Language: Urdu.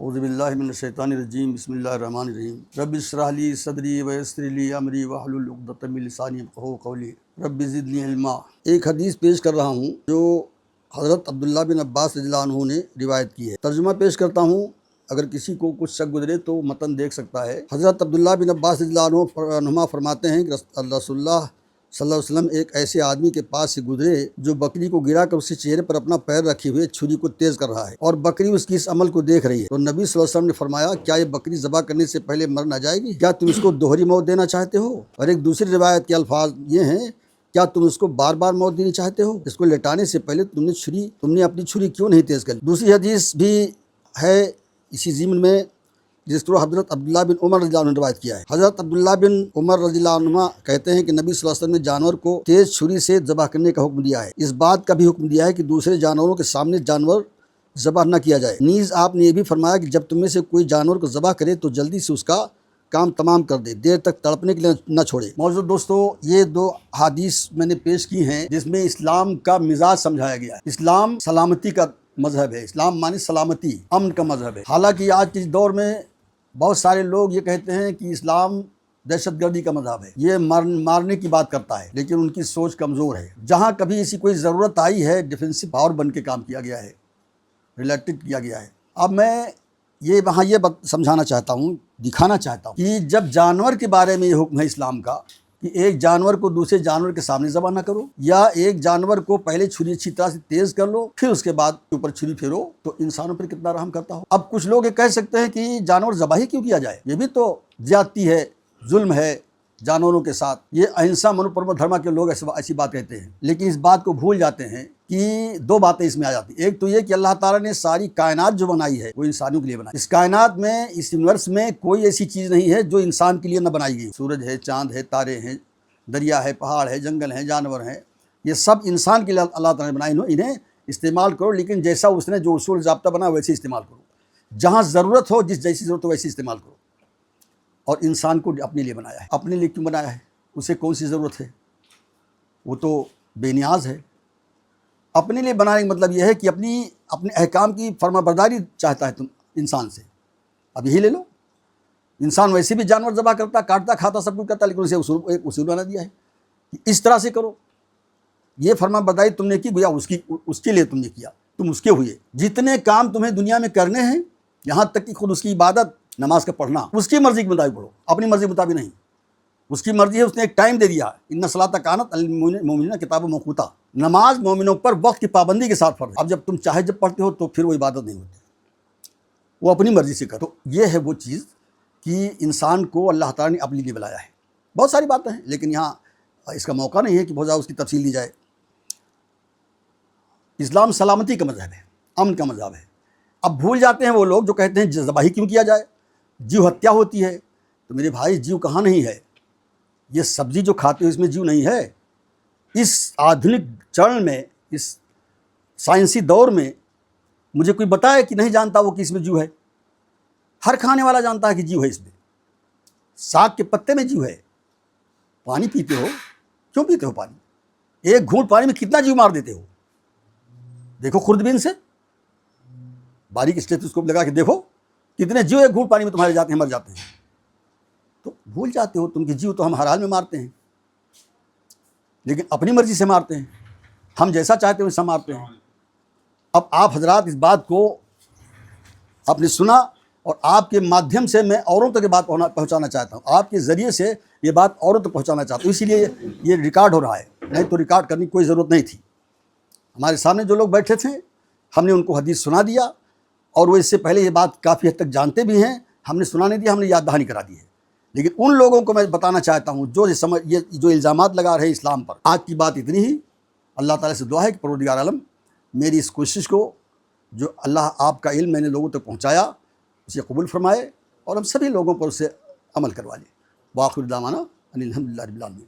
اعوذ باللہ من الشیطان الرجیم بسم اللہ الرحمن الرحیم رب اشرح لی صدری ویسر لی امری واحلل عقدۃ من لسانی یفقہوا قولی رب زدنی علما۔ ایک حدیث پیش کر رہا ہوں جو حضرت عبداللہ بن عباس رضی اللہ عنہ نے روایت کی ہے۔ ترجمہ پیش کرتا ہوں، اگر کسی کو کچھ شک گزرے تو متن دیکھ سکتا ہے۔ حضرت عبداللہ بن عباس رضی اللہ عنہما فرماتے ہیں کہ رسول اللہ صلی اللہ علیہ وسلم ایک ایسے آدمی کے پاس سے گزرے جو بکری کو گرا کر اس کے چہرے پر اپنا پیر رکھے ہوئے چھری کو تیز کر رہا ہے اور بکری اس کی اس عمل کو دیکھ رہی ہے۔ تو نبی صلی اللہ علیہ وسلم نے فرمایا، کیا یہ بکری ذبح کرنے سے پہلے مر نہ جائے گی؟ کیا تم اس کو دوہری موت دینا چاہتے ہو؟ اور ایک دوسری روایت کے الفاظ یہ ہیں، کیا تم اس کو بار بار موت دینی چاہتے ہو؟ اس کو لٹانے سے پہلے تم نے اپنی چھری کیوں نہیں تیز کری؟ دوسری حدیث بھی ہے اسی ضمن میں، جس طرح حضرت عبداللہ بن عمر رضی اللہ عنہ نے روایت کیا ہے۔ حضرت عبداللہ بن عمر رضی اللہ عنہ کہتے ہیں کہ نبی صلی اللہ علیہ وسلم نے جانور کو تیز چھری سے ذبح کرنے کا حکم دیا ہے۔ اس بات کا بھی حکم دیا ہے کہ دوسرے جانوروں کے سامنے جانور ذبح نہ کیا جائے۔ نیز آپ نے یہ بھی فرمایا کہ جب تم میں سے کوئی جانور کو ذبح کرے تو جلدی سے اس کا کام تمام کر دے، دیر تک تڑپنے کے لیے نہ چھوڑے۔ معزز دوستو، یہ دو حدیث میں نے پیش کی ہیں جس میں اسلام کا مزاج سمجھایا گیا ہے۔ اسلام سلامتی کا مذہب ہے، اسلام معنی سلامتی، امن کا مذہب ہے۔ حالانکہ آج کے دور میں بہت سارے لوگ یہ کہتے ہیں کہ اسلام دہشت گردی کا مذہب ہے، یہ مارنے کی بات کرتا ہے، لیکن ان کی سوچ کمزور ہے۔ جہاں کبھی ایسی کوئی ضرورت آئی ہے، ڈیفینسو پاور بن کے کام کیا گیا ہے، ریلیٹڈ کیا گیا ہے۔ اب میں یہ سمجھانا چاہتا ہوں، دکھانا چاہتا ہوں کہ جب جانور کے بارے میں یہ حکم ہے اسلام کا کہ ایک جانور کو دوسرے جانور کے سامنے ذبح نہ کرو، یا ایک جانور کو پہلے چھری اچھی طرح سے تیز کر لو پھر اس کے بعد اوپر چھری پھیرو، تو انسانوں پر کتنا رحم کرتا ہو۔ اب کچھ لوگ یہ کہہ سکتے ہیں کہ جانور ذبح ہی کیوں کیا جائے، یہ بھی تو زیادتی ہے، ظلم ہے جانوروں کے ساتھ۔ یہ اہنسا منو پرمو دھرما کے لوگ ایسی بات کہتے ہیں، لیکن اس بات کو بھول جاتے ہیں کہ دو باتیں اس میں آ جاتی ہیں۔ ایک تو یہ کہ اللہ تعالیٰ نے ساری کائنات جو بنائی ہے وہ انسانوں کے لیے بنائی۔ اس کائنات میں، اس یونیورس میں کوئی ایسی چیز نہیں ہے جو انسان کے لیے نہ بنائی گئی۔ سورج ہے، چاند ہے، تارے ہیں، دریا ہے، پہاڑ ہے، جنگل ہیں، جانور ہیں، یہ سب انسان کے لیے اللہ تعالیٰ نے بنائی۔ انہیں استعمال کرو، لیکن جیسا اس نے جو اصول ضابطہ بنا ویسے استعمال کرو۔ جہاں ضرورت ہو، جیسی ضرورت ہو ویسے استعمال کرو۔ اور انسان کو اپنے لیے بنایا ہے۔ اپنے لیے کیوں بنایا ہے؟ اسے کون سی ضرورت ہے؟ وہ تو بے نیاز ہے۔ اپنے لیے بنانے کا مطلب یہ ہے کہ اپنے احکام کی فرما برداری چاہتا ہے تم انسان سے۔ اب یہی لے لو، انسان ویسے بھی جانور ذبح کرتا، کاٹتا، کھاتا، سب کچھ کرتا، لیکن اسے ایک اصول بنا دیا ہے کہ اس طرح سے کرو۔ یہ فرما برداری تم نے کی، گویا اس کے لیے تم نے کیا، تم اس کے ہوئے۔ جتنے کام تمہیں دنیا میں کرنے ہیں، یہاں تک کہ خود اس کی عبادت، نماز کا پڑھنا، اس کی مرضی کے مطابق پڑھو، اپنی مرضی کے مطابق نہیں۔ اس کی مرضی ہے، اس نے ایک ٹائم دے دیا، ان الصلاۃ کانت علی المؤمنین کتابا موقوتا۔ نماز مومنوں پر وقت کی پابندی کے ساتھ فرض ہے۔ اب جب تم چاہے جب پڑھتے ہو تو پھر وہ عبادت نہیں ہوتی، وہ اپنی مرضی سے کرو۔ تو یہ ہے وہ چیز کہ انسان کو اللہ تعالیٰ نے اپنے لیے بلایا ہے۔ بہت ساری باتیں ہیں، لیکن یہاں اس کا موقع نہیں ہے کہ بہت زیادہ اس کی تفصیل دی جائے۔ اسلام سلامتی کا مذہب ہے، امن کا مذہب ہے۔ اب بھول جاتے ہیں وہ لوگ جو کہتے ہیں ذبح ہی کیوں کیا جائے، جیو ہتیا ہوتی ہے۔ تو میرے بھائی، جیو کہاں نہیں ہے؟ یہ سبزی جو کھاتے ہو اس میں جیو نہیں ہے۔ اس آدھنک چرن میں، اس سائنسی دور میں مجھے کوئی بتایا کہ نہیں جانتا وہ کہ اس میں جیو ہے؟ ہر کھانے والا جانتا ہے کہ جیو ہے اس میں۔ ساگ کے پتے میں جیو ہے۔ پانی پیتے ہو، کیوں پیتے ہو پانی؟ ایک گھونٹ پانی میں کتنا جیو مار دیتے ہو؟ دیکھو خوردبین سے، باریک اسٹیتھوسکوپ لگا کے دیکھو کتنے جیو ایک گھونٹ پانی میں تمہارے جاتے ہیں، مر جاتے ہیں۔ تو بھول جاتے ہو تم کہ جیو تو ہم ہر حال میں مارتے ہیں، لیکن اپنی مرضی سے مارتے ہیں، ہم جیسا چاہتے ہیں ویسا مارتے ہیں۔ اب آپ حضرات اس بات کو آپ نے سنا، اور آپ کے مادھیم سے میں اوروں تک یہ بات پہنچانا چاہتا ہوں، آپ کے ذریعے سے یہ بات اوروں تک پہنچانا چاہتا ہوں، اسی لیے یہ ریکارڈ ہو رہا ہے، نہیں تو ریکارڈ کرنے کی کوئی ضرورت نہیں تھی۔ ہمارے سامنے جو لوگ بیٹھے تھے، ہم نے ان کو حدیث سنا دیا، اور وہ اس سے پہلے یہ بات کافی حد تک جانتے بھی ہیں، ہم نے سنا نہیں دیا، ہم نے یاد دہانی کرا دی ہے۔ لیکن ان لوگوں کو میں بتانا چاہتا ہوں یہ جو الزامات لگا رہے ہیں اسلام پر، آج کی بات اتنی ہی۔ اللہ تعالیٰ سے دعا ہے کہ پروردگار عالم میری اس کوشش کو، جو اللہ آپ کا علم میں نے لوگوں تک پہنچایا، اسے قبول فرمائے، اور ہم سبھی لوگوں پر اسے عمل کروا لیں۔ وآخر دعوانا ان الحمد للہ رب العالمین۔